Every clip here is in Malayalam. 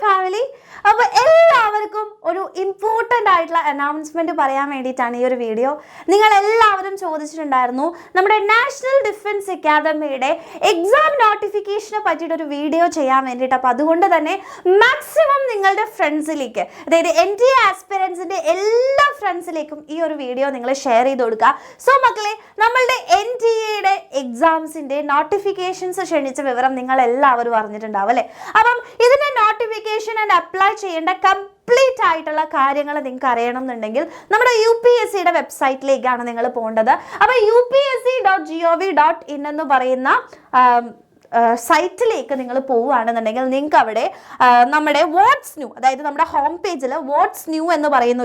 ഫാമിലി, അപ്പോൾ എല്ലാവർക്കും ഒരു ഇമ്പോർട്ടൻ്റ് ആയിട്ടുള്ള അനൗൺസ്മെൻറ്റ് പറയാൻ വേണ്ടിയിട്ടാണ് ഈ ഒരു വീഡിയോ. നിങ്ങളെല്ലാവരും ചോദിച്ചിട്ടുണ്ടായിരുന്നു നമ്മുടെ നാഷണൽ ഡിഫൻസ് അക്കാദമിയുടെ എക്സാം നോട്ടിഫിക്കേഷനെ പറ്റിയിട്ടൊരു വീഡിയോ ചെയ്യാൻ വേണ്ടിയിട്ട്. അപ്പോൾ അതുകൊണ്ട് തന്നെ മാക്സിമം നിങ്ങളുടെ ഫ്രണ്ട്സിലേക്ക്, അതായത് NTA ആസ്പിറൻസിൻ്റെ എല്ലാ ഫ്രണ്ട്സിലേക്കും ഈ ഒരു വീഡിയോ നിങ്ങൾ ഷെയർ ചെയ്ത് കൊടുക്കുക. സോ മക്കളെ, നമ്മളുടെ NTA എക്സാംസിൻ്റെ നോട്ടിഫിക്കേഷൻസ് ക്ഷണിച്ച വിവരം നിങ്ങൾ എല്ലാവരും അറിഞ്ഞിട്ടുണ്ടാവും അല്ലേ? അപ്പം ഇതിൻ്റെ നോട്ടിഫിക്കേഷൻ ആൻഡ് അപ്ലൈ ചെയ്യേണ്ട കംപ്ലീറ്റ് ആയിട്ടുള്ള കാര്യങ്ങൾ നിങ്ങൾക്ക് അറിയണം എന്നുണ്ടെങ്കിൽ നമ്മുടെ UPSCയുടെ വെബ്സൈറ്റിലേക്കാണ് നിങ്ങൾ പോകേണ്ടത്. അപ്പോൾ upsc.gov.in എന്ന് പറയുന്ന സൈറ്റിലേക്ക് നിങ്ങൾ പോവുകയാണെന്നുണ്ടെങ്കിൽ നിങ്ങൾക്ക് അവിടെ നമ്മുടെ വാട്ട്സ് ന്യൂ, അതായത് നമ്മുടെ ഹോം പേജിൽ വാട്ട്സ് ന്യൂ എന്ന് പറയുന്ന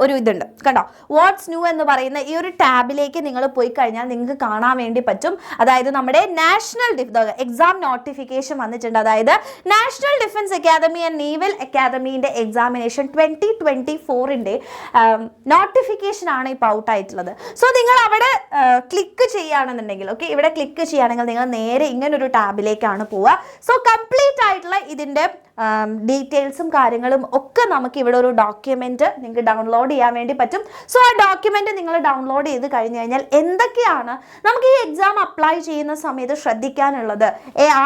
ഒരു ഇതുണ്ട് കണ്ടോ. വാട്ട്സ് ന്യൂ എന്ന് പറയുന്ന ഈ ഒരു ടാബിലേക്ക് നിങ്ങൾ പോയി കഴിഞ്ഞാൽ നിങ്ങൾക്ക് കാണാൻ വേണ്ടി പറ്റും. അതായത് നമ്മുടെ നാഷണൽ എക്സാം നോട്ടിഫിക്കേഷൻ വന്നിട്ടുണ്ട്. അതായത് national defence academy and naval അക്കാദമിൻ്റെ എക്സാമിനേഷൻ 2024ൻ്റെ നോട്ടിഫിക്കേഷൻ ആണ് ഇപ്പോൾ ഔട്ട് ആയിട്ടുള്ളത്. സോ നിങ്ങൾ അവിടെ ക്ലിക്ക് ചെയ്യുകയാണെന്നുണ്ടെങ്കിൽ, ഓക്കെ, ഇവിടെ ക്ലിക്ക് ചെയ്യുകയാണെങ്കിൽ നിങ്ങൾ നേരെ ഇങ്ങനൊരു ടാബിലേക്കാണ് പോവുക. സോ കംപ്ലീറ്റ് ആയിട്ടുള്ള ഇതിൻ്റെ ഡീറ്റെയിൽസും കാര്യങ്ങളും ഒക്കെ നമുക്ക് ഇവിടെ ഒരു ഡോക്യുമെന്റ് നിങ്ങൾക്ക് ഡൗൺലോഡ് ചെയ്യാൻ വേണ്ടി പറ്റും. സോ ആ ഡോക്യുമെന്റ് നിങ്ങൾ ഡൗൺലോഡ് ചെയ്ത് കഴിഞ്ഞു കഴിഞ്ഞാൽ എന്തൊക്കെയാണ് നമുക്ക് ഈ എക്സാം അപ്ലൈ ചെയ്യുന്ന സമയത്ത് ശ്രദ്ധിക്കാനുള്ളത്,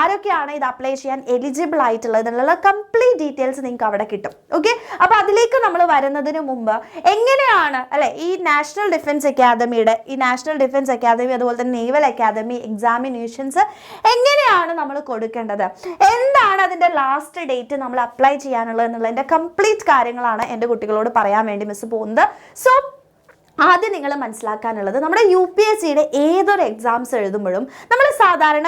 ആരൊക്കെയാണ് ഇത് അപ്ലൈ ചെയ്യാൻ എലിജിബിൾ ആയിട്ടുള്ളത് എന്നുള്ള കംപ്ലീറ്റ് ഡീറ്റെയിൽസ് നിങ്ങൾക്ക് അവിടെ കിട്ടും. ഓക്കെ, അപ്പോൾ അതിലേക്ക് നമ്മൾ വരുന്നതിന് മുമ്പ് എങ്ങനെയാണ് അല്ലെ ഈ നാഷണൽ ഡിഫൻസ് അക്കാദമി അതുപോലെ തന്നെ നേവൽ അക്കാദമി എക്സാമിനേഷൻസ് എങ്ങനെയാണ് നമ്മൾ കൊടുക്കേണ്ടത്, എന്താണ് അതിൻ്റെ ലാസ്റ്റ് ഡേറ്റ് നമ്മൾ അപ്ലൈ ചെയ്യാനുള്ളത് എന്നുള്ളതിൻ്റെ കംപ്ലീറ്റ് കാര്യങ്ങളാണ് എൻ്റെ കുട്ടികളോട് പറയാൻ വേണ്ടി മിസ് പോകുന്നത്. സോ ആദ്യം നിങ്ങൾ മനസ്സിലാക്കാനുള്ളത്, നമ്മുടെ UPSCയുടെ ഏതൊരു എക്സാംസ് എഴുതുമ്പോഴും നമ്മൾ സാധാരണ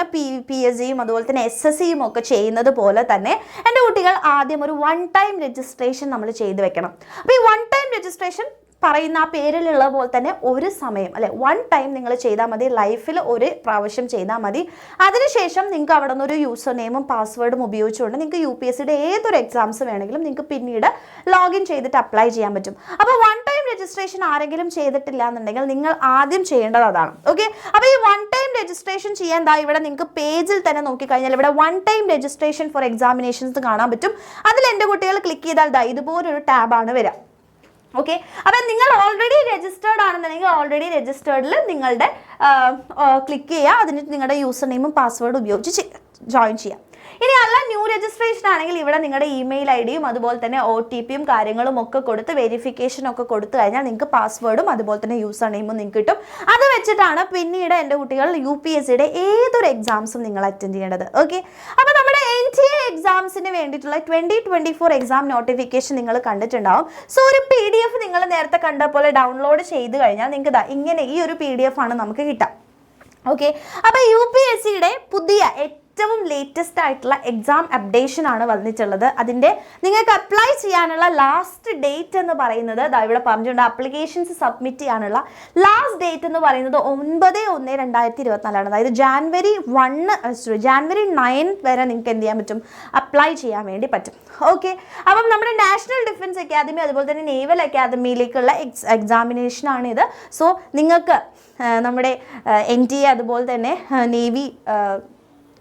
PSCയും അതുപോലെ തന്നെ SSCയും ഒക്കെ ചെയ്യുന്നത് പോലെ തന്നെ എൻ്റെ കുട്ടികൾ ആദ്യം ഒരു 1 ടൈം രജിസ്ട്രേഷൻ നമ്മൾ ചെയ്ത് വെക്കണം. അപ്പോൾ ഈ 1 ടൈം രജിസ്ട്രേഷൻ പറയുന്ന ആ പേരിലുള്ള പോലെ തന്നെ ഒരു സമയം അല്ലെ 1 ടൈം നിങ്ങൾ ചെയ്താൽ മതി, ലൈഫിൽ ഒരു പ്രാവശ്യം ചെയ്താൽ മതി. അതിനുശേഷം നിങ്ങൾക്ക് അവിടെ നിന്ന് ഒരു യൂസർ നെയിമും പാസ്വേഡും ഉപയോഗിച്ചുകൊണ്ട് നിങ്ങൾക്ക് UPSCയുടെ ഏതൊരു എക്സാംസ് വേണമെങ്കിലും നിങ്ങൾക്ക് പിന്നീട് ലോഗിൻ ചെയ്തിട്ട് അപ്ലൈ ചെയ്യാൻ പറ്റും. അപ്പോൾ 1 ടൈം രജിസ്ട്രേഷൻ ആരെങ്കിലും ചെയ്തിട്ടില്ല എന്നുണ്ടെങ്കിൽ നിങ്ങൾ ആദ്യം ചെയ്യേണ്ടത് അതാണ്. ഓക്കെ, അപ്പോൾ ഈ 1 ടൈം രജിസ്ട്രേഷൻ ചെയ്യാൻ ഇവിടെ നിങ്ങൾക്ക് പേജിൽ തന്നെ നോക്കിക്കഴിഞ്ഞാൽ ഇവിടെ 1 ടൈം രജിസ്ട്രേഷൻ ഫോർ എക്സാമിനേഷൻസ് കാണാൻ പറ്റും. അതിൽ എൻ്റെ കുട്ടികൾ ക്ലിക്ക് ചെയ്താൽ ഇതുപോലൊരു ടാബാണ് വരിക. ഓക്കെ, അപ്പം നിങ്ങൾ ഓൾറെഡി രജിസ്റ്റേർഡ് ആണെന്നുണ്ടെങ്കിൽ ഓൾറെഡി രജിസ്റ്റേർഡിൽ നിങ്ങളുടെ ക്ലിക്ക് ചെയ്യുക, അതിന് നിങ്ങളുടെ യൂസർ നെയിമും പാസ്വേഡും ഉപയോഗിച്ച് ജോയിൻ ചെയ്യാം. ഇനി അല്ല ന്യൂ രജിസ്ട്രേഷൻ ആണെങ്കിൽ ഇവിടെ നിങ്ങളുടെ ഇമെയിൽ IDയും അതുപോലെ തന്നെ OTPയും കാര്യങ്ങളും ഒക്കെ കൊടുത്ത് വെരിഫിക്കേഷൻ ഒക്കെ കൊടുത്തു കഴിഞ്ഞാൽ നിങ്ങൾക്ക് പാസ്വേഡും അതുപോലെ തന്നെ യൂസർ നെയിമും നിങ്ങൾക്ക് കിട്ടും. അത് വെച്ചിട്ടാണ് പിന്നീട് എൻ്റെ കുട്ടികൾ UPSCയുടെ ഏതൊരു എക്സാംസും നിങ്ങൾ അറ്റൻഡ് ചെയ്യേണ്ടത്. ഓക്കെ, അപ്പോൾ നമ്മുടെ NTA എക്സാംസിന് വേണ്ടിയിട്ടുള്ള 2024 എക്സാം നോട്ടിഫിക്കേഷൻ നിങ്ങൾ കണ്ടിട്ടുണ്ടാവും. സോ ഒരു PDF നിങ്ങൾ നേരത്തെ കണ്ട പോലെ ഡൗൺലോഡ് ചെയ്ത് കഴിഞ്ഞാൽ നിങ്ങൾക്ക് ഇങ്ങനെ ഈ ഒരു PDF ആണ് നമുക്ക് കിട്ടുക. ഓക്കെ, അപ്പോൾ UPSCയുടെ പുതിയ ഏറ്റവും ലേറ്റസ്റ്റ് ആയിട്ടുള്ള എക്സാം അപ്ഡേഷൻ ആണ് വന്നിട്ടുള്ളത്. അതിൻ്റെ നിങ്ങൾക്ക് അപ്ലൈ ചെയ്യാനുള്ള ലാസ്റ്റ് ഡേറ്റ് എന്ന് പറയുന്നത് ഇവിടെ പറഞ്ഞിട്ടുണ്ട്. അപ്ലിക്കേഷൻസ് സബ്മിറ്റ് ചെയ്യാനുള്ള ലാസ്റ്റ് ഡേറ്റ് എന്ന് പറയുന്നത് 9/1/2024 അതായത് January 9 വരെ നിങ്ങൾക്ക് എന്ത് ചെയ്യാൻ പറ്റും, അപ്ലൈ ചെയ്യാൻ വേണ്ടി പറ്റും. ഓക്കെ, അപ്പം നമ്മുടെ നാഷണൽ ഡിഫൻസ് അക്കാദമി അതുപോലെ തന്നെ നേവൽ അക്കാദമിയിലേക്കുള്ള എക്സാമിനേഷൻ ഇത്. സോ നിങ്ങൾക്ക് നമ്മുടെ NTA അതുപോലെ തന്നെ നേവി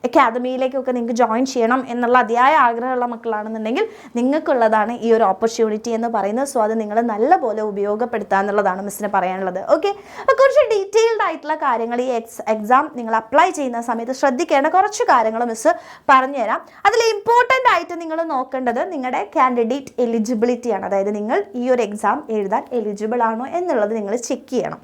അക്കാദമിയിലേക്കൊക്കെ നിങ്ങൾക്ക് ജോയിൻ ചെയ്യണം എന്നുള്ള അതിയായ ആഗ്രഹമുള്ള മക്കളാണെന്നുണ്ടെങ്കിൽ നിങ്ങൾക്കുള്ളതാണ് ഈ ഒരു ഓപ്പർച്യൂണിറ്റി എന്ന് പറയുന്നത്. സോ അത് നിങ്ങൾ നല്ലപോലെ ഉപയോഗപ്പെടുത്തുക എന്നുള്ളതാണ് മിസ്സിന് പറയാനുള്ളത്. ഓക്കെ, അപ്പോൾ കുറച്ച് ഡീറ്റെയിൽഡ് ആയിട്ടുള്ള കാര്യങ്ങൾ ഈ എക്സാം നിങ്ങൾ അപ്ലൈ ചെയ്യുന്ന സമയത്ത് ശ്രദ്ധിക്കേണ്ട കുറച്ച് കാര്യങ്ങൾ മിസ്സ് പറഞ്ഞുതരാം. അതിൽ ഇമ്പോർട്ടൻ്റ് ആയിട്ട് നിങ്ങൾ നോക്കേണ്ടത് നിങ്ങളുടെ കാൻഡിഡേറ്റ് എലിജിബിലിറ്റിയാണ്. അതായത് നിങ്ങൾ ഈ ഒരു എക്സാം എഴുതാൻ എലിജിബിൾ ആണോ എന്നുള്ളത് നിങ്ങൾ ചെക്ക് ചെയ്യണം.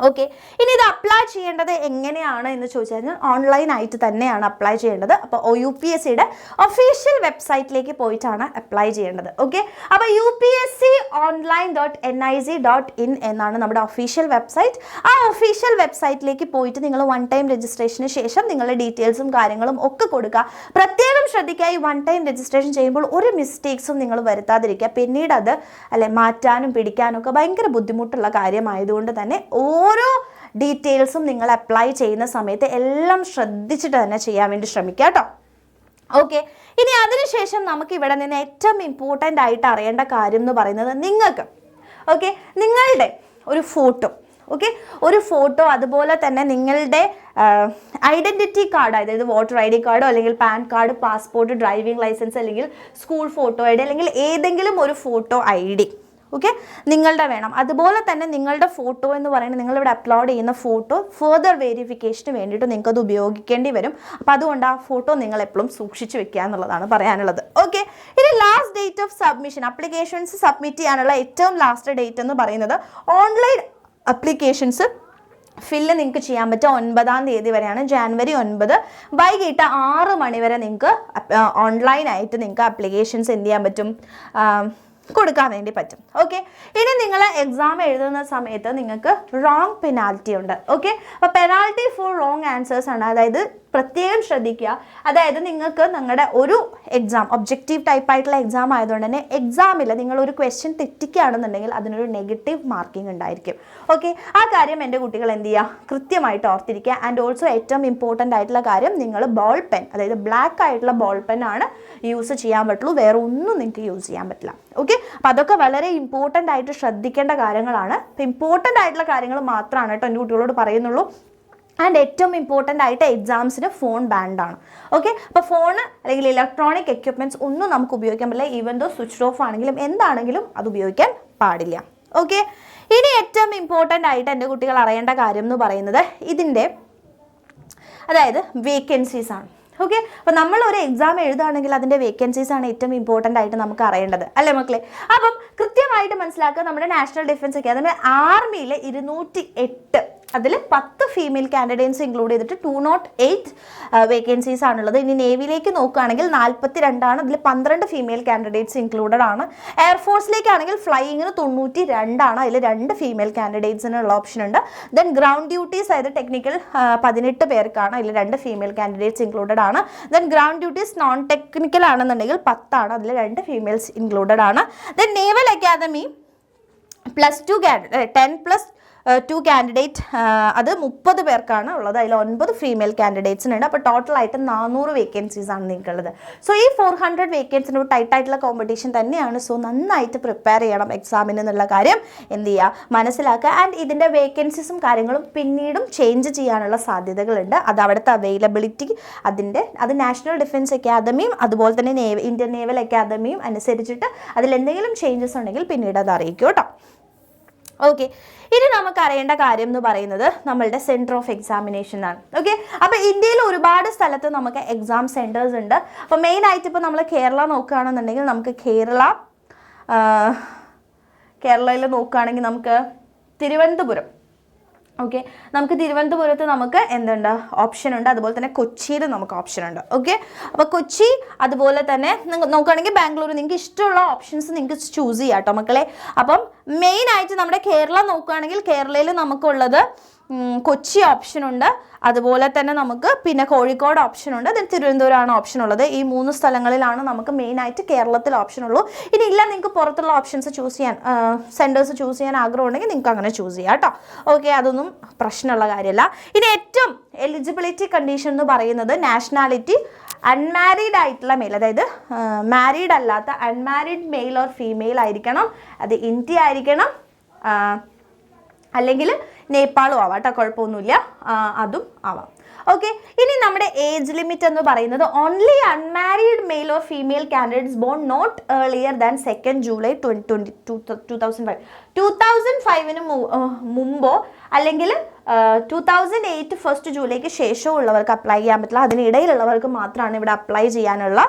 ഓക്കെ, ഇനി ഇത് അപ്ലൈ ചെയ്യേണ്ടത് എങ്ങനെയാണ് എന്ന് ചോദിച്ചു കഴിഞ്ഞാൽ ഓൺലൈനായിട്ട് തന്നെയാണ് അപ്ലൈ ചെയ്യേണ്ടത്. അപ്പോൾ UPSCയുടെ ഒഫീഷ്യൽ വെബ്സൈറ്റിലേക്ക് പോയിട്ടാണ് അപ്ലൈ ചെയ്യേണ്ടത്. ഓക്കെ, അപ്പോൾ upsconline.nic.in എന്നാണ് നമ്മുടെ ഒഫീഷ്യൽ വെബ്സൈറ്റ്. ആ ഒഫീഷ്യൽ വെബ്സൈറ്റിലേക്ക് പോയിട്ട് നിങ്ങൾ 1 ടൈം രജിസ്ട്രേഷന് ശേഷം നിങ്ങളുടെ ഡീറ്റെയിൽസും കാര്യങ്ങളും ഒക്കെ കൊടുക്കുക. പ്രത്യേകം ശ്രദ്ധിക്കുക, ഈ 1 ടൈം രജിസ്ട്രേഷൻ ചെയ്യുമ്പോൾ ഒരു മിസ്റ്റേക്സും നിങ്ങൾ വരുത്താതിരിക്കുക. പിന്നീട് അത് മാറ്റാനും പിടിക്കാനും ഒക്കെ ഭയങ്കര ബുദ്ധിമുട്ടുള്ള കാര്യമായതുകൊണ്ട് തന്നെ ഓരോ ഡീറ്റെയിൽസും നിങ്ങൾ അപ്ലൈ ചെയ്യുന്ന സമയത്ത് എല്ലാം ശ്രദ്ധിച്ചിട്ട് തന്നെ ചെയ്യാൻ വേണ്ടി ശ്രമിക്കുക കേട്ടോ. ഓക്കെ, ഇനി അതിനുശേഷം നമുക്ക് ഇവിടെ നിന്ന് ഏറ്റവും ഇമ്പോർട്ടൻ്റ് ആയിട്ട് അറിയേണ്ട കാര്യം എന്ന് പറയുന്നത് നിങ്ങളുടെ ഒരു ഫോട്ടോ ഓക്കെ, ഒരു ഫോട്ടോ, അതുപോലെ തന്നെ നിങ്ങളുടെ ഐഡൻറ്റിറ്റി കാർഡ്, അതായത് വോട്ടർ ID കാർഡോ അല്ലെങ്കിൽ pan card, passport, driving licence school സ്കൂൾ ഫോട്ടോ ID അല്ലെങ്കിൽ ഏതെങ്കിലും ഒരു ഫോട്ടോ ID, ഓക്കെ, നിങ്ങളുടെ വേണം. അതുപോലെ തന്നെ നിങ്ങളുടെ ഫോട്ടോ എന്ന് പറയുന്നത് നിങ്ങളിവിടെ അപ്ലോഡ് ചെയ്യുന്ന ഫോട്ടോ ഫെർദർ വെരിഫിക്കേഷന് വേണ്ടിയിട്ട് നിങ്ങൾക്ക് അത് ഉപയോഗിക്കേണ്ടി വരും. അപ്പോൾ അതുകൊണ്ട് ആ ഫോട്ടോ നിങ്ങൾ എപ്പോഴും സൂക്ഷിച്ച് വെക്കുക എന്നുള്ളതാണ് പറയാനുള്ളത്. ഓക്കെ, ഇനി last date of submission, applications submit ചെയ്യാനുള്ള ഏറ്റവും ലാസ്റ്റ് ഡേറ്റ് എന്ന് പറയുന്നത് ഓൺലൈൻ അപ്ലിക്കേഷൻസ് ഫില്ല് നിങ്ങൾക്ക് ചെയ്യാൻ പറ്റുക 9-ാം തീയതി വരെയാണ്. ജാനുവരി 9 വൈകിട്ട് 6 മണി വരെ നിങ്ങൾക്ക് ഓൺലൈനായിട്ട് നിങ്ങൾക്ക് അപ്ലിക്കേഷൻസ് എന്ത് ചെയ്യാൻ പറ്റും, കൊടുക്കാൻ വേണ്ടി പറ്റും. ഓക്കെ, ഇനി നിങ്ങൾ എക്സാം എഴുതുന്ന സമയത്ത് നിങ്ങൾക്ക് റോങ് പെനാൽറ്റി ഉണ്ട്. ഓക്കെ, അപ്പോൾ പെനാൽറ്റി ഫോർ റോങ് ആൻസേഴ്സ് ആണ്. അതായത് പ്രത്യേകം ശ്രദ്ധിക്കുക. അതായത് നിങ്ങൾക്ക് നിങ്ങളുടെ ഒരു എക്സാം ഒബ്ജക്റ്റീവ് ടൈപ്പ് ആയിട്ടുള്ള എക്സാം ആയതുകൊണ്ട് തന്നെ എക്സാമിൽ നിങ്ങൾ ഒരു ക്വസ്റ്റ്യൻ തെറ്റിക്കുകയാണെന്നുണ്ടെങ്കിൽ അതിനൊരു നെഗറ്റീവ് മാർക്കിംഗ് ഉണ്ടായിരിക്കും. ഓക്കെ, ആ കാര്യം എൻ്റെ കുട്ടികൾ എന്ത് ചെയ്യുക, കൃത്യമായിട്ട് ഓർത്തിരിക്കുക. ആൻഡ് ഓൾസോ ഏറ്റവും ഇമ്പോർട്ടൻ്റ് ആയിട്ടുള്ള കാര്യം, നിങ്ങൾ ബോൾ പെൻ, അതായത് ബ്ലാക്ക് ആയിട്ടുള്ള ബോൾ പെൻ ആണ് യൂസ് ചെയ്യാൻ പറ്റുള്ളൂ, വേറെ ഒന്നും നിങ്ങൾക്ക് യൂസ് ചെയ്യാൻ പറ്റില്ല. ഓക്കെ, അപ്പോൾ അതൊക്കെ വളരെ ഇമ്പോർട്ടൻ്റ് ആയിട്ട് ശ്രദ്ധിക്കേണ്ട കാര്യങ്ങളാണ്. അപ്പോൾ ഇമ്പോർട്ടൻ്റ് ആയിട്ടുള്ള കാര്യങ്ങൾ മാത്രമാണ് കേട്ടോ എൻ്റെ കുട്ടികളോട് പറയുന്നുള്ളൂ. ആൻഡ് ഏറ്റവും ഇമ്പോർട്ടൻ്റ് ആയിട്ട് എക്സാംസിന് ഫോൺ ബാൻഡാണ്. ഓക്കെ, അപ്പോൾ ഫോൺ അല്ലെങ്കിൽ ഇലക്ട്രോണിക് എക്യുപ്മെൻറ്റ്സ് ഒന്നും നമുക്ക് ഉപയോഗിക്കാൻ പറ്റില്ല. ഈവൻ ദോ സ്വിച്ച് ഓഫ് ആണെങ്കിലും എന്താണെങ്കിലും അത് ഉപയോഗിക്കാൻ പാടില്ല. ഓക്കെ, ഇനി ഏറ്റവും ഇമ്പോർട്ടൻ്റ് ആയിട്ട് എൻ്റെ കുട്ടികൾ അറിയേണ്ട കാര്യം എന്ന് പറയുന്നത് ഇതിൻ്റെ അതായത് വേക്കൻസീസ് ആണ്. ഓക്കെ, അപ്പോൾ നമ്മൾ ഒരു എക്സാം എഴുതുകയാണെങ്കിൽ അതിൻ്റെ വേക്കൻസീസ് ആണ് ഏറ്റവും ഇമ്പോർട്ടൻ്റ് ആയിട്ട് നമുക്ക് അറിയേണ്ടത്, അല്ലേ മക്കളെ? അപ്പം കൃത്യമായിട്ട് മനസ്സിലാക്കുക, നമ്മുടെ നാഷണൽ ഡിഫൻസ് അക്കാദമി ആർമിയിൽ 208, അതിൽ 10 ഫീമെയിൽ കാൻഡിഡേറ്റ്സ് ഇൻക്ലൂഡ് ചെയ്തിട്ട് 208 വേക്കൻസീസ് ആണുള്ളത്. ഇനി നേവിയിലേക്ക് നോക്കുകയാണെങ്കിൽ 42 ആണ്, അതിൽ 12 ഫീമെയിൽ കാൻഡിഡേറ്റ്സ് ഇൻക്ലൂഡഡ് ആണ്. എയർഫോഴ്സിലേക്കാണെങ്കിൽ ഫ്ലൈയിങ്ങിന് 92 ആണ്, അതിൽ 2 ഫീമെയിൽ കാൻഡിഡേറ്റ്സിനുള്ള ഓപ്ഷൻ ഉണ്ട്. ദെൻ ഗ്രൗണ്ട് ഡ്യൂട്ടീസ് അതായത് ടെക്നിക്കൽ 18 പേർക്കാണ്, അതിൽ 2 ഫീമെയിൽ കാൻഡിഡേറ്റ്സ് ഇൻക്ലൂഡഡ് ആണ്. Then ground duties non technical ആണെന്നുണ്ടെങ്കിൽ 10 ആണ്, അതിൽ 2 ഫീമെയിൽസ് ഇൻക്ലൂഡഡ് ആണ്. ദെൻ നേവൽ അക്കാദമി +2 2 കാൻഡിഡേറ്റ്, അത് 30 പേർക്കാണ് ഉള്ളത്, അതിൽ 9 ഫീമെയിൽ കാൻഡിഡേറ്റ്സിനുണ്ട്. അപ്പോൾ ടോട്ടലായിട്ട് 400 വേക്കൻസീസ് ആണ് നിങ്ങൾക്കുള്ളത്. സോ ഈ 400 വേക്കൻസിന് ഒരു ടൈറ്റായിട്ടുള്ള കോമ്പറ്റീഷൻ തന്നെയാണ്. സോ നന്നായിട്ട് പ്രിപ്പയർ ചെയ്യണം എക്സാമിന് എന്നുള്ള കാര്യം എന്ത് ചെയ്യുക, മനസ്സിലാക്കുക. ആൻഡ് ഇതിൻ്റെ വേക്കൻസീസും കാര്യങ്ങളും പിന്നീടും ചേഞ്ച് ചെയ്യാനുള്ള സാധ്യതകളുണ്ട്. അത് അവിടുത്തെ അവൈലബിലിറ്റി അത് നാഷണൽ ഡിഫൻസ് അക്കാദമിയും അതുപോലെ തന്നെ ഇന്ത്യൻ നേവൽ അക്കാദമിയും അനുസരിച്ചിട്ട് അതിലെന്തെങ്കിലും ചേഞ്ചസ് ഉണ്ടെങ്കിൽ പിന്നീട് അത് അറിയിക്കും കേട്ടോ. ഓക്കെ, ഇനി നമുക്ക് അറിയേണ്ട കാര്യം എന്ന് പറയുന്നത് നമ്മളുടെ സെൻറ്റർ ഓഫ് എക്സാമിനേഷൻ ആണ്. ഓക്കെ, അപ്പോൾ ഇന്ത്യയിൽ ഒരുപാട് സ്ഥലത്ത് നമുക്ക് എക്സാം സെൻറ്റേഴ്സ് ഉണ്ട്. അപ്പോൾ മെയിനായിട്ട് ഇപ്പോൾ നമ്മൾ കേരള നോക്കുകയാണെന്നുണ്ടെങ്കിൽ നമുക്ക് കേരളയിൽ നോക്കുകയാണെങ്കിൽ നമുക്ക് തിരുവനന്തപുരം. ഓക്കെ, നമുക്ക് തിരുവനന്തപുരത്ത് നമുക്ക് എന്തുണ്ട്, ഓപ്ഷൻ ഉണ്ട്. അതുപോലെ തന്നെ കൊച്ചിയിൽ നമുക്ക് ഓപ്ഷൻ ഉണ്ട്. ഓക്കെ, അപ്പോൾ കൊച്ചി അതുപോലെ തന്നെ നിങ്ങൾ നോക്കുകയാണെങ്കിൽ ബാംഗ്ലൂർ, നിങ്ങൾക്ക് ഇഷ്ടമുള്ള ഓപ്ഷൻസ് നിങ്ങൾക്ക് ചൂസ് ചെയ്യാം കേട്ടോ മക്കളെ. അപ്പം മെയിനായിട്ട് നമ്മുടെ കേരള നോക്കുകയാണെങ്കിൽ കേരളയിൽ നമുക്കുള്ളത് കൊച്ചി ഓപ്ഷൻ ഉണ്ട്, അതുപോലെ തന്നെ നമുക്ക് പിന്നെ കോഴിക്കോട് ഓപ്ഷൻ ഉണ്ട്, ദെൻ തിരുവനന്തപുരമാണ് ഓപ്ഷൻ ഉള്ളത്. ഈ 3 സ്ഥലങ്ങളിലാണ് നമുക്ക് മെയിനായിട്ട് കേരളത്തിൽ ഓപ്ഷൻ ഉള്ളൂ. ഇനി ഇല്ല നിങ്ങൾക്ക് പുറത്തുള്ള ഓപ്ഷൻസ് ചൂസ് ചെയ്യാൻ, സെൻറ്റേഴ്സ് ചൂസ് ചെയ്യാൻ ആഗ്രഹം ഉണ്ടെങ്കിൽ നിങ്ങൾക്ക് അങ്ങനെ ചൂസ് ചെയ്യാം കേട്ടോ. ഓക്കെ, അതൊന്നും പ്രശ്നമുള്ള കാര്യമല്ല. ഇനി ഏറ്റവും എലിജിബിലിറ്റി കണ്ടീഷൻ എന്ന് പറയുന്നത് നാഷണാലിറ്റി അൺമാരീഡ് ആയിട്ടുള്ള മെയിൽ, അതായത് മാരീഡ് അല്ലാത്ത അൺമാരീഡ് മെയിൽ ഓർ ഫീമെയിൽ ആയിരിക്കണം. അത് ഇന്ത്യ ആയിരിക്കണം, അല്ലെങ്കിൽ നേപ്പാളും ആവാം കേട്ടോ, കുഴപ്പമൊന്നുമില്ല, അതും ആവാം. ഓക്കെ, ഇനി നമ്മുടെ ഏജ് ലിമിറ്റ് എന്ന് പറയുന്നത് only unmarried male or female candidates born not earlier than 2 July 2005. 2005 മുമ്പോ അല്ലെങ്കിൽ 2008 1 ജൂലൈക്ക് ശേഷമോ ഉള്ളവർക്ക് അപ്ലൈ ചെയ്യാൻ പറ്റില്ല. അതിനിടയിലുള്ളവർക്ക് മാത്രമാണ് ഇവിടെ അപ്ലൈ ചെയ്യാനുള്ള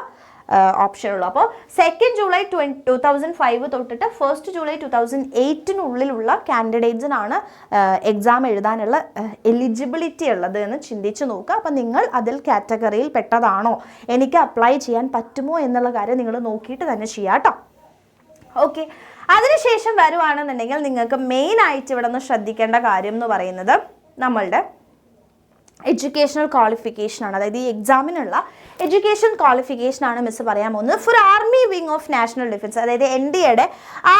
ഓപ്ഷൻ ഉള്ളൂ. അപ്പോൾ 2 ജൂലൈ 2005 തൊട്ടിട്ട് 1 ജൂലൈ 2008 കാൻഡിഡേറ്റ്സിനാണ് എക്സാം എഴുതാനുള്ള എലിജിബിലിറ്റി ഉള്ളത് എന്ന് ചിന്തിച്ച് നോക്കുക. അപ്പോൾ നിങ്ങൾ അതിൽ കാറ്റഗറിയിൽ പെട്ടതാണോ, എനിക്ക് അപ്ലൈ ചെയ്യാൻ പറ്റുമോ എന്നുള്ള കാര്യം നിങ്ങൾ നോക്കിയിട്ട് തന്നെ ചെയ്യാം കേട്ടോ. ഓക്കെ, അതിനുശേഷം വരുവാണെന്നുണ്ടെങ്കിൽ നിങ്ങൾക്ക് മെയിനായിട്ട് ഇവിടെ നിന്ന് ശ്രദ്ധിക്കേണ്ട കാര്യം എന്ന് പറയുന്നത് നമ്മളുടെ എഡ്യൂക്കേഷണൽ ക്വാളിഫിക്കേഷനാണ്. അതായത് ഈ എക്സാമിനുള്ള എഡ്യൂക്കേഷൻ ക്വാളിഫിക്കേഷനാണ് മിസ് പറയാൻ പോകുന്നത്. Four army wing of national defence, അതായത് NDAയുടെ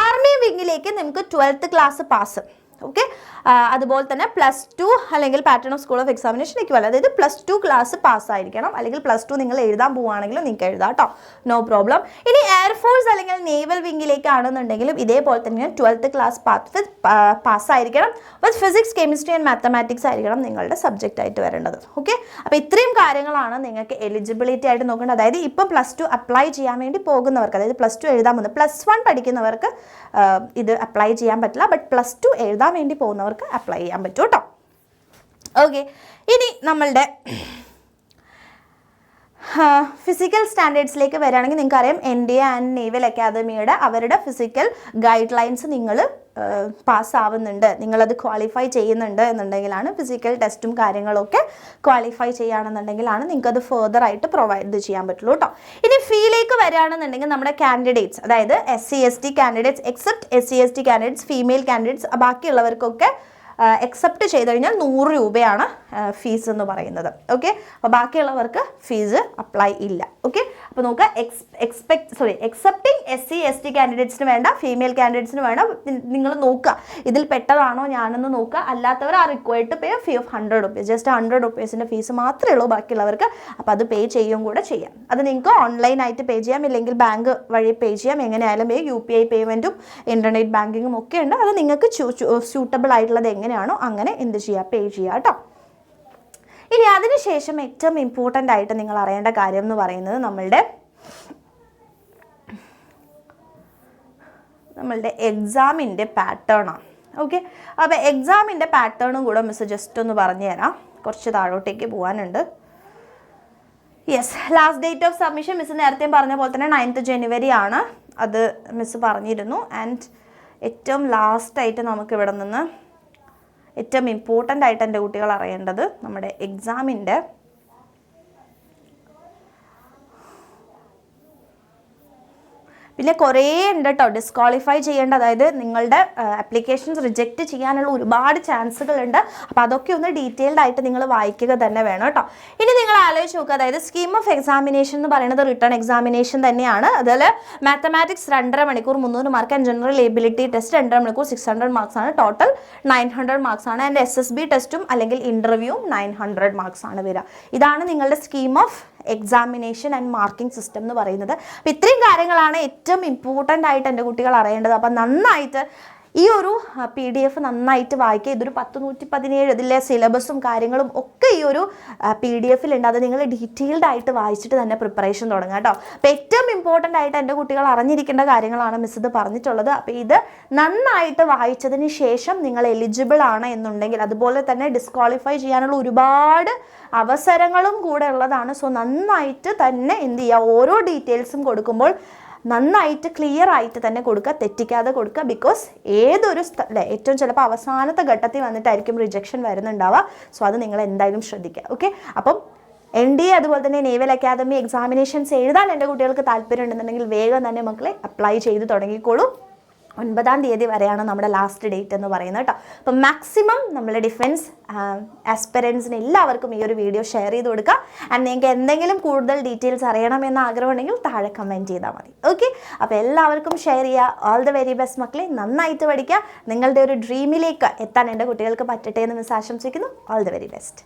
ആർമി വിങ്ങിലേക്ക് നിങ്ങൾക്ക് 12th ക്ലാസ് പാസ്, ഓക്കെ. അതുപോലെ തന്നെ +2 അല്ലെങ്കിൽ pattern of school of examination equal, അതായത് +2 ക്ലാസ് പാസ്സായിരിക്കണം, അല്ലെങ്കിൽ +2 നിങ്ങൾ എഴുതാൻ പോവുകയാണെങ്കിലും നിങ്ങൾക്ക് എഴുതാം കേട്ടോ, നോ പ്രോബ്ലം. ഇനി എയർഫോഴ്സ് അല്ലെങ്കിൽ നേവൽ വിങ്ങിലേക്കാണെന്നുണ്ടെങ്കിലും ഇതേപോലെ തന്നെ 12th ക്ലാസ് പാസ്സായിരിക്കണം. With physics, chemistry and mathematics ആയിരിക്കണം നിങ്ങളുടെ സബ്ജക്റ്റ് ആയിട്ട് വരേണ്ടത്. ഓക്കെ. അപ്പോൾ ഇത്രയും കാര്യങ്ങളാണ് നിങ്ങൾക്ക് എലിജിബിലിറ്റി ആയിട്ട് നോക്കേണ്ടത്. അതായത് ഇപ്പം +2 അപ്ലൈ ചെയ്യാൻ വേണ്ടി പോകുന്നവർക്ക്, അതായത് +2 എഴുതാൻ പോകുന്നത്, +1 പഠിക്കുന്നവർക്ക് ഇത് അപ്ലൈ ചെയ്യാൻ പറ്റില്ല, ബട്ട് +2 എഴുതാൻ വേണ്ടി പോകുന്നവർക്ക് അപ്ലൈ ചെയ്യാൻ പറ്റും കേട്ടോ. ഓക്കെ. ഇനി നമ്മളുടെ ഫിസിക്കൽ സ്റ്റാൻഡേർഡ്സിലേക്ക് വരികയാണെങ്കിൽ നിങ്ങൾക്കറിയാം NDA ആൻഡ് നേവൽ അക്കാദമിയുടെ അവരുടെ ഫിസിക്കൽ ഗൈഡ് ലൈൻസ് നിങ്ങൾ പാസ്സാവുന്നുണ്ട്, നിങ്ങളത് ക്വാളിഫൈ ചെയ്യുന്നുണ്ട് എന്നുണ്ടെങ്കിലാണ്, ഫിസിക്കൽ ടെസ്റ്റും കാര്യങ്ങളൊക്കെ ക്വാളിഫൈ ചെയ്യുകയാണെന്നുണ്ടെങ്കിലാണ് നിങ്ങൾക്കത് ഫെർദർ ആയിട്ട് പ്രൊവൈഡ് ചെയ്യാൻ പറ്റുള്ളൂ കേട്ടോ. ഇനി ഫീയിലേക്ക് വരികയാണെന്നുണ്ടെങ്കിൽ നമ്മുടെ കാൻഡിഡേറ്റ്സ്, അതായത് SC ST candidates, except SC ST candidates, female candidates, ബാക്കിയുള്ളവർക്കൊക്കെ എക്സെപ്റ്റ് ചെയ്ത് കഴിഞ്ഞാൽ 100 രൂപയാണ് ഫീസ് എന്ന് പറയുന്നത്. ഓക്കെ. അപ്പോൾ ബാക്കിയുള്ളവർക്ക് ഫീസ് അപ്ലൈ ഇല്ല. ഓക്കെ. അപ്പോൾ നോക്കുക, എക്സെപ്റ്റിംഗ് SC ST കാൻഡിഡേറ്റ്സിന് വേണ്ട, ഫീമെയിൽ കാൻഡിഡേറ്റ്സിന് വേണ്ട, നിങ്ങൾ നോക്കുക ഇതിൽ പെട്ടതാണോ ഞാനെന്ന് നോക്കുക. അല്ലാത്തവർ ആ required to pay fee of 100 rupees, just 100 റുപ്പീസിൻ്റെ ഫീസ് മാത്രമേ ഉള്ളൂ ബാക്കിയുള്ളവർക്ക്. അപ്പോൾ അത് പേ ചെയ്യും കൂടെ ചെയ്യാം. അത് നിങ്ങൾക്ക് ഓൺലൈനായിട്ട് പേ ചെയ്യാം, ഇല്ലെങ്കിൽ ബാങ്ക് വഴി പേ ചെയ്യാം, എങ്ങനെയായാലും UPI പേയ്മെൻറ്റും ഇൻ്റർനെറ്റ് ബാങ്കിങ്ങും ഒക്കെ ഉണ്ട്. അത് നിങ്ങൾക്ക് സ്യൂട്ടബിൾ ആയിട്ടുള്ളത് എങ്ങനെയാണോ അങ്ങനെ എന്ത് ചെയ്യുക, പേ ചെയ്യുക കേട്ടോ. ഇനി അതിനുശേഷം ഏറ്റവും ഇമ്പോർട്ടൻ്റ് ആയിട്ട് നിങ്ങൾ അറിയേണ്ട കാര്യം എന്ന് പറയുന്നത് നമ്മളുടെ എക്സാമിൻ്റെ പാറ്റേൺ ആണ്. ഓക്കെ. അപ്പോൾ എക്സാമിൻ്റെ പാറ്റേണും കൂടെ മിസ് ജസ്റ്റ് ഒന്ന് പറഞ്ഞു തരാം, കുറച്ച് താഴോട്ടേക്ക് പോകാനുണ്ട്. Yes, last date of submission miss നേരത്തെ പറഞ്ഞ പോലെ തന്നെ 9th ജനുവരി ആണ്, അത് മിസ് പറഞ്ഞിരുന്നു. ആൻഡ് ഏറ്റവും ലാസ്റ്റായിട്ട് നമുക്ക് ഇവിടെ നിന്ന് ഏറ്റവും ഇമ്പോർട്ടൻ്റ് ആയിട്ട് എൻ്റെ കുട്ടികൾ അറിയേണ്ടത് നമ്മുടെ എക്സാമിൻ്റെ പിന്നെ കുറേ ഉണ്ട് കേട്ടോ ഡിസ്ക്വാളിഫൈ ചെയ്യേണ്ട, അതായത് നിങ്ങളുടെ ആപ്ലിക്കേഷൻസ് റിജക്റ്റ് ചെയ്യാനുള്ള ഒരുപാട് ചാൻസുകളുണ്ട്. അപ്പോൾ അതൊക്കെ ഒന്ന് ഡീറ്റെയിൽഡ് ആയിട്ട് നിങ്ങൾ വായിക്കുക തന്നെ വേണം കേട്ടോ. ഇനി നിങ്ങൾ ആലോചിച്ച് നോക്കുക, അതായത് സ്കീം ഓഫ് എക്സാമിനേഷൻ എന്ന് പറയുന്നത് റിട്ടേൺ എക്സാമിനേഷൻ തന്നെയാണ്. അതിൽ മാത്തമാറ്റിക്സ് 2.5 മണിക്കൂർ 300 mark, and general ability test 2.5 മണിക്കൂർ 600 മാർക്സ് ആണ്, ടോട്ടൽ 900 മാർക്സ് ആണ്. ആൻഡ് SSB ടെസ്റ്റും അല്ലെങ്കിൽ ഇൻ്റർവ്യൂവും 900 മാർക്സ് ആണ് വരിക. ഇതാണ് നിങ്ങളുടെ scheme of examination and marking system എന്ന് പറയുന്നത്. അപ്പോൾ ഇത്രയും കാര്യങ്ങളാണ് ഏറ്റവും ഇമ്പോർട്ടൻ്റ് ആയിട്ട് എൻ്റെ കുട്ടികൾ അറിയേണ്ടത്. അപ്പം നന്നായിട്ട് ഈ ഒരു PDF നന്നായിട്ട് വായിക്കുക. ഇതൊരു 117 ഇതിലെ സിലബസും കാര്യങ്ങളും ഒക്കെ ഈ ഒരു PDF-ലുണ്ട്. അത് നിങ്ങൾ ഡീറ്റെയിൽഡ് ആയിട്ട് വായിച്ചിട്ട് തന്നെ പ്രിപ്പറേഷൻ തുടങ്ങുക കേട്ടോ. അപ്പോൾ ഏറ്റവും ഇമ്പോർട്ടൻ്റ് ആയിട്ട് എൻ്റെ കുട്ടികൾ അറിഞ്ഞിരിക്കേണ്ട കാര്യങ്ങളാണ് മിസ് ഇത് പറഞ്ഞിട്ടുള്ളത്. അപ്പോൾ ഇത് നന്നായിട്ട് വായിച്ചതിന് ശേഷം നിങ്ങൾ എലിജിബിൾ ആണ് എന്നുണ്ടെങ്കിൽ, അതുപോലെ തന്നെ ഡിസ്ക്വാളിഫൈ ചെയ്യാനുള്ള ഒരുപാട് അവസരങ്ങളും കൂടെ ഉള്ളതാണ്. സോ നന്നായിട്ട് തന്നെ എന്ത് ചെയ്യുക, ഓരോ ഡീറ്റെയിൽസും കൊടുക്കുമ്പോൾ നന്നായിട്ട് ക്ലിയർ ആയിട്ട് തന്നെ കൊടുക്കുക, തെറ്റിക്കാതെ കൊടുക്കുക. ബിക്കോസ് ഏതൊരു ഏറ്റവും ചിലപ്പോൾ അവസാനത്തെ ഘട്ടത്തിൽ വന്നിട്ടായിരിക്കും റിജക്ഷൻ വരുന്നുണ്ടാവുക. സോ അത് നിങ്ങൾ എന്തായാലും ശ്രദ്ധിക്കുക. ഓക്കെ. അപ്പം NDA അതുപോലെ തന്നെ നേവൽ അക്കാദമി എക്സാമിനേഷൻസ് എഴുതാൻ എൻ്റെ കുട്ടികൾക്ക് താല്പര്യം ഉണ്ടെന്നുണ്ടെങ്കിൽ വേഗം തന്നെ മക്കളെ അപ്ലൈ ചെയ്ത് തുടങ്ങിക്കോളൂ. 9-ാം തീയതി വരെയാണ് നമ്മുടെ ലാസ്റ്റ് ഡേറ്റ് എന്ന് പറയുന്നത് കേട്ടോ. അപ്പം മാക്സിമം നമ്മുടെ ഡിഫൻസ് ആസ്പിറൻസിന് എല്ലാവർക്കും ഈ ഒരു വീഡിയോ ഷെയർ ചെയ്ത് കൊടുക്കുക. ആൻഡ് നിങ്ങൾക്ക് എന്തെങ്കിലും കൂടുതൽ ഡീറ്റെയിൽസ് അറിയണമെന്ന് ആഗ്രഹമുണ്ടെങ്കിൽ താഴെ കമൻറ്റ് ചെയ്താൽ മതി. ഓക്കെ. അപ്പോൾ എല്ലാവർക്കും ഷെയർ ചെയ്യുക. ഓൾ ദ വെരി ബെസ്റ്റ് മക്കളെ, നന്നായിട്ട് പഠിക്കുക. നിങ്ങളുടെ ഒരു ഡ്രീമിലേക്ക് എത്താൻ എൻ്റെ കുട്ടികൾക്ക് പറ്റട്ടെ എന്ന് മിസ് ആശംസിക്കുന്നു. All the very best.